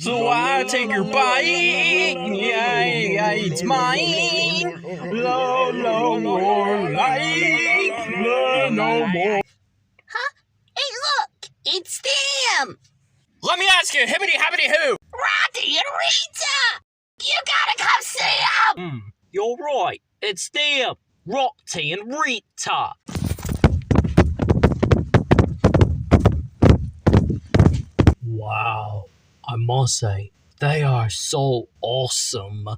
So I take your bite, yeah, it's mine. No more life, no more. Huh? Hey, look! It's them! Let me ask you, hibbity-habbity-hoo! Roddy and Rita! You gotta come see them! You're right, it's them, Rocky and Rita. Wow, I must say, they are so awesome.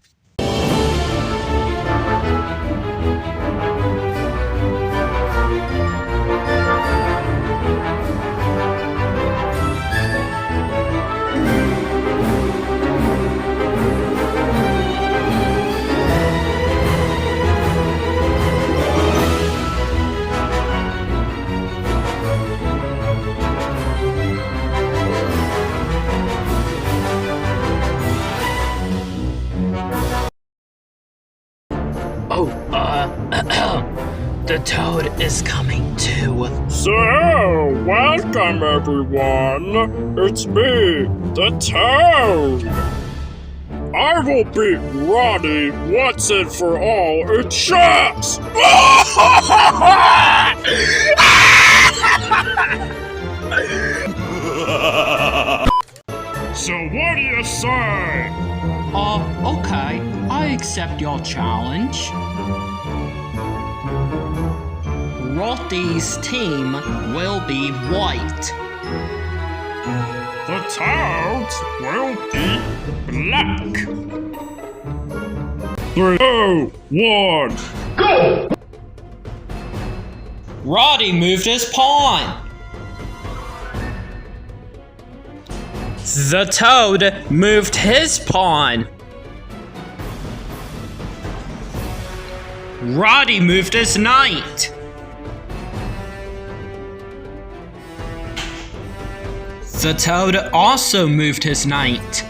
The toad is coming too. So, welcome everyone. It's me, the Toad. I will beat Roddy once and for all in chess. So what do you say? Okay. I accept your challenge. Roddy's team will be white. The Toads will be black. 3, 2, 1, go! Roddy moved his pawn. The toad moved his pawn. Roddy moved his knight. The toad also moved his knight.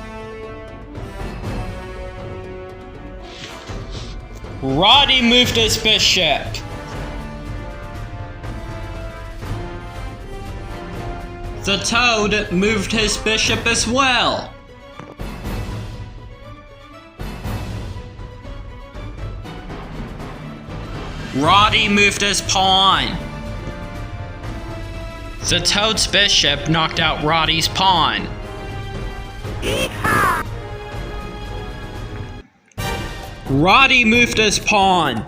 Roddy moved his bishop. The toad moved his bishop as well. Roddy moved his pawn. The toad's bishop knocked out Roddy's pawn. Roddy moved his pawn.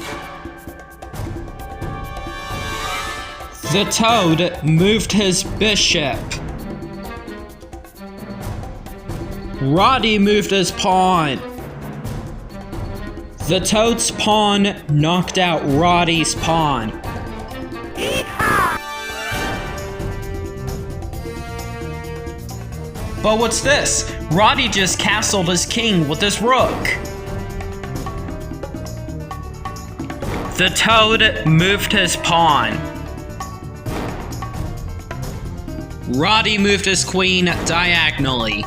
The toad moved his bishop. Roddy moved his pawn. The toad's pawn knocked out Roddy's pawn. But what's this? Roddy just castled his king with his rook. The toad moved his pawn. Roddy moved his queen diagonally.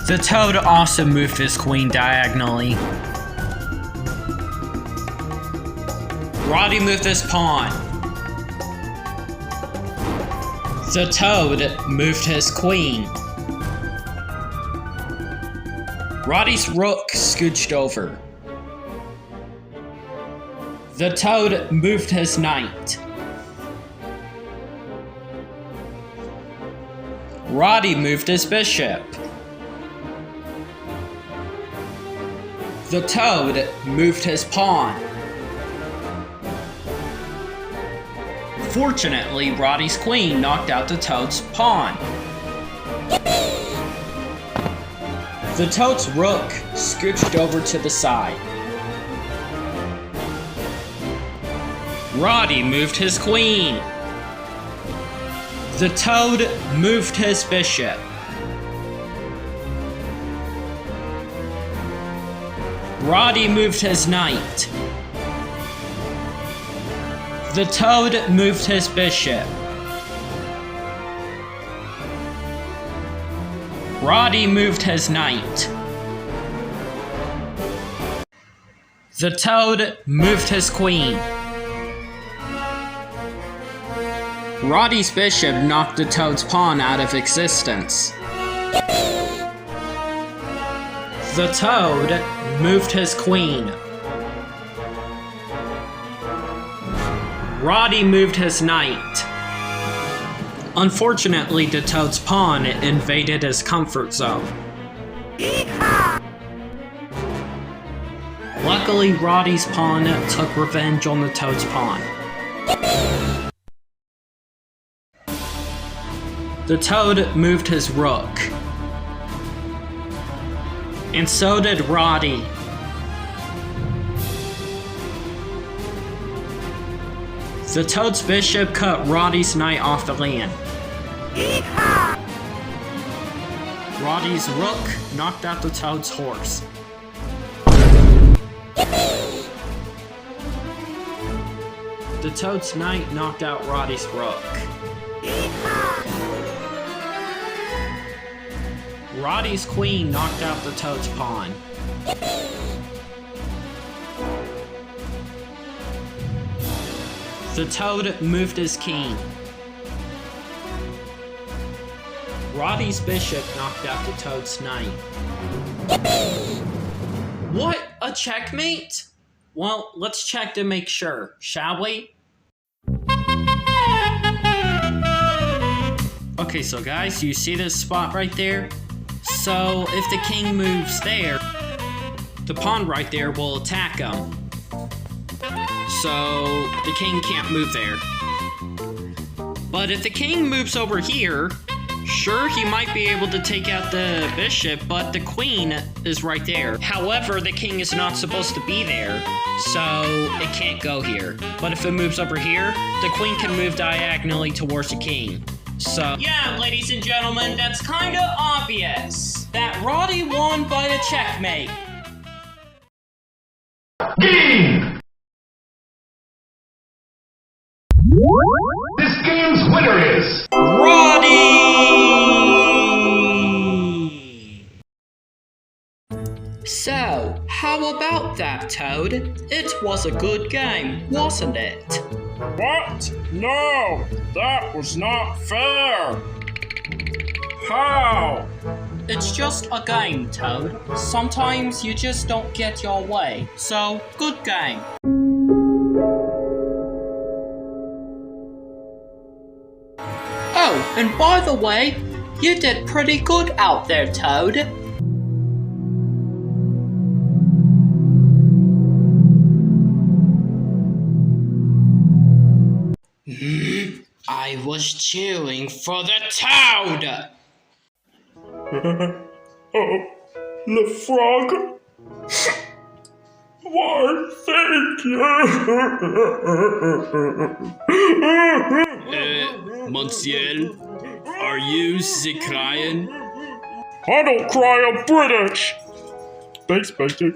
The toad also moved his queen diagonally. Roddy moved his pawn. The toad moved his queen. Roddy's rook scooched over. The toad moved his knight. Roddy moved his bishop. The toad moved his pawn. Fortunately, Roddy's queen knocked out the toad's pawn. The toad's rook scooched over to the side. Roddy moved his queen. The toad moved his bishop. Roddy moved his knight. The toad moved his bishop. Roddy moved his knight. The toad moved his queen. Roddy's bishop knocked the toad's pawn out of existence. The toad moved his queen. Roddy moved his knight. Unfortunately, the toad's pawn invaded his comfort zone. Luckily, Roddy's pawn took revenge on the toad's pawn. The toad moved his rook. And so did Roddy. The toad's bishop cut Roddy's knight off the land. Roddy's rook knocked out the toad's horse. The toad's knight knocked out Roddy's rook. Roddy's queen knocked out the toad's pawn. The toad moved his king. Roddy's bishop knocked out the toad's knight. What? A checkmate? Well, let's check to make sure, shall we? Okay, so guys, you see this spot right there? So, if the king moves there, the pawn right there will attack him. So, the king can't move there. But if the king moves over here, sure, he might be able to take out the bishop, but the queen is right there. However, the king is not supposed to be there, so it can't go here. But if it moves over here, the queen can move diagonally towards the king. So, yeah, ladies and gentlemen, that's kinda obvious that Roddy won by a checkmate. Game! This game's winner is... Roddy! So, how about that, Toad? It was a good game, wasn't it? What? No! That was not fair! How? It's just a game, Toad. Sometimes you just don't get your way. So, good game. Oh, and by the way, you did pretty good out there, Toad. I was cheering for the Toad! Oh, the frog? Why, thank you! Monsieur, are you crying? I don't cry, I'm British! Thanks, Becky.